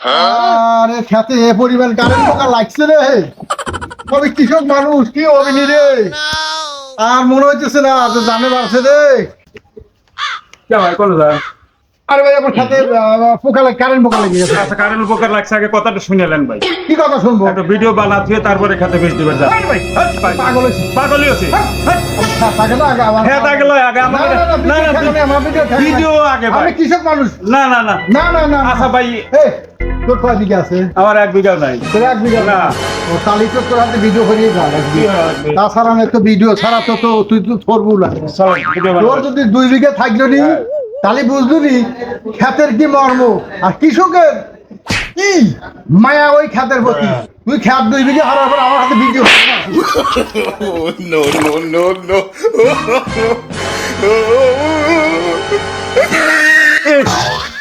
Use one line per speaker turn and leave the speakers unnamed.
আরে খেতে এ পরিমাণ কারেন্ট পোকা লাগছে রে। তবে কৃষক মানুষ কি হবিনি রে, আর মনে হইতেছে না যে জানে বাড়ছে রে।
কে ভাই কোন যান?
আরে ভাই আমার খেতে পোকা লাগে, কারেন্ট পোকা লেগে গেছে।
আচ্ছা কারেন্ট উপকার লাগছে, আগে কথাটা শুনেলেন ভাই।
কি কথা শুনবো?
একটা ভিডিও বানাতে তারপরে খেতে বেশ দিবেন যান।
আরে ভাই, পাগল হয়েছি।
পাগলই আছে।
থাকে না আগে আমার।
হ্যাঁ তা গেল আগে
না,
আমার
না, না,
না না
ভিডিও থাকে না, আমার ভিডিও থাকে না।
ভিডিও আগে
আমি
ভাই।
কৃষক মানুষ।
না না না
না না না
আচ্ছা ভাই,
এই, তোর কয় বিঘা আছে?
আমার 1 বিঘা নাই।
তোর 1 বিঘা
না।
ও তাহলে তো তোর হাতে ভিডিও করিয়ে যা
কি হবে?
তাছাড়া না তো ভিডিও ছাড়া তো তুই তো থরবু লাগে।
চলো ভিডিও
তোর
বানাবো।
যদি 2 বিঘা থাকলো নি তাহলে বুঝলি নি ক্ষেতের কি মর্ম আর কৃষকের কি মায়া ওই ক্ষেতের প্রতি। তুই ক্ষেত 2 বিঘা হারার পর আমার হাতে video
no, no, no, no.
ইস,